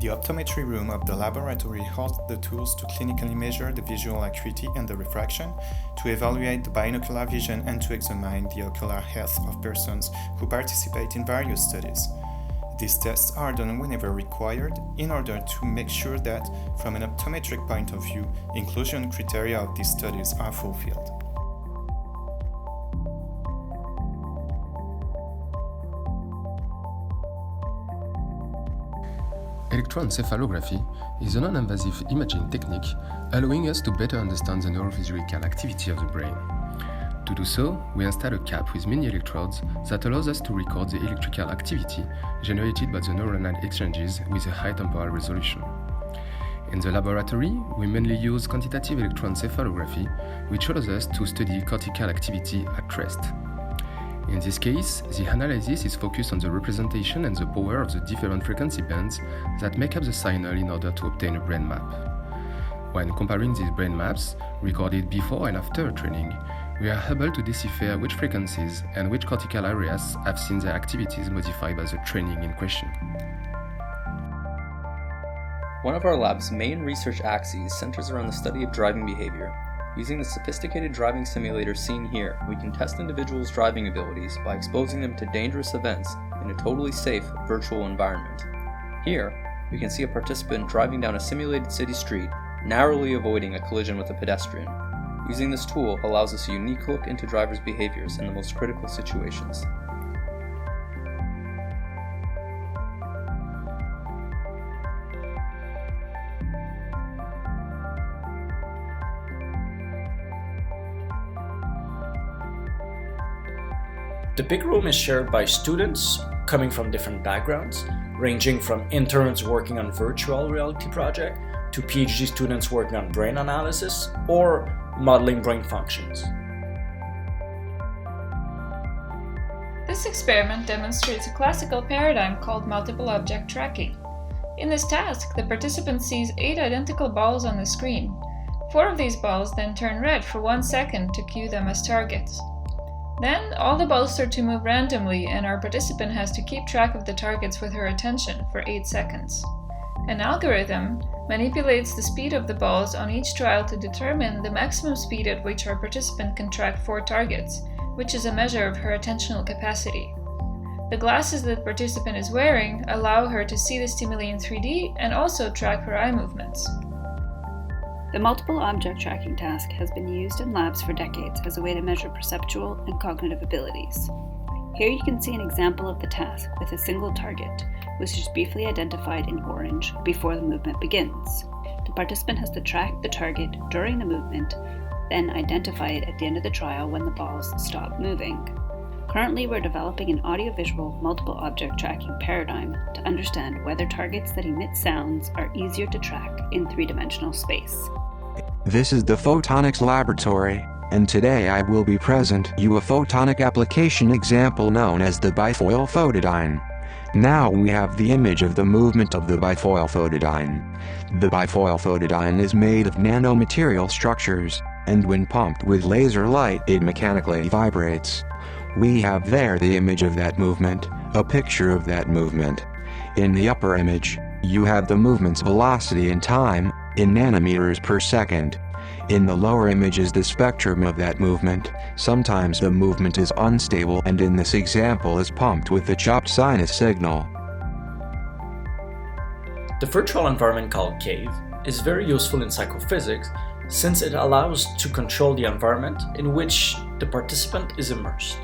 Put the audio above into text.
The optometry room of the laboratory holds the tools to clinically measure the visual acuity and the refraction, to evaluate the binocular vision, and to examine the ocular health of persons who participate in various studies. These tests are done whenever required in order to make sure that, from an optometric point of view, inclusion criteria of these studies are fulfilled. Electroencephalography is a non-invasive imaging technique allowing us to better understand the neurophysiological activity of the brain. To do so, we install a cap with many electrodes that allows us to record the electrical activity generated by the neuronal exchanges with a high temporal resolution. In the laboratory, we mainly use quantitative electroencephalography, which allows us to study cortical activity at rest. In this case, the analysis is focused on the representation and the power of the different frequency bands that make up the signal in order to obtain a brain map. When comparing these brain maps, recorded before and after training, we are able to decipher which frequencies and which cortical areas have seen their activities modified by the training in question. One of our lab's main research axes centers around the study of driving behavior. Using the sophisticated driving simulator seen here, we can test individuals' driving abilities by exposing them to dangerous events in a totally safe virtual environment. Here, we can see a participant driving down a simulated city street, narrowly avoiding a collision with a pedestrian. Using this tool allows us a unique look into drivers' behaviors in the most critical situations. The big room is shared by students coming from different backgrounds, ranging from interns working on virtual reality project to PhD students working on brain analysis or modeling brain functions. This experiment demonstrates a classical paradigm called multiple object tracking. In this task, the participant sees 8 identical balls on the screen. 4 of these balls then turn red for 1 second to cue them as targets. Then, all the balls start to move randomly and our participant has to keep track of the targets with her attention for 8 seconds. An algorithm manipulates the speed of the balls on each trial to determine the maximum speed at which our participant can track 4 targets, which is a measure of her attentional capacity. The glasses that the participant is wearing allow her to see the stimuli in 3D and also track her eye movements. The multiple object tracking task has been used in labs for decades as a way to measure perceptual and cognitive abilities. Here you can see an example of the task with a single target, which is briefly identified in orange before the movement begins. The participant has to track the target during the movement, then identify it at the end of the trial when the balls stop moving. Currently, we're developing an audiovisual multiple object tracking paradigm to understand whether targets that emit sounds are easier to track in 3-dimensional space. This is the Photonics Laboratory, and today I will be present you a photonic application example known as the bifoil photodyne. Now we have the image of the movement of the bifoil photodyne. The bifoil photodyne is made of nanomaterial structures, and when pumped with laser light it mechanically vibrates. We have there the image of that movement, a picture of that movement. In the upper image, you have the movement's velocity in time, in nanometers per second. In the lower image is the spectrum of that movement. Sometimes the movement is unstable and in this example is pumped with the chopped sinus signal. The virtual environment called CAVE is very useful in psychophysics since it allows to control the environment in which the participant is immersed.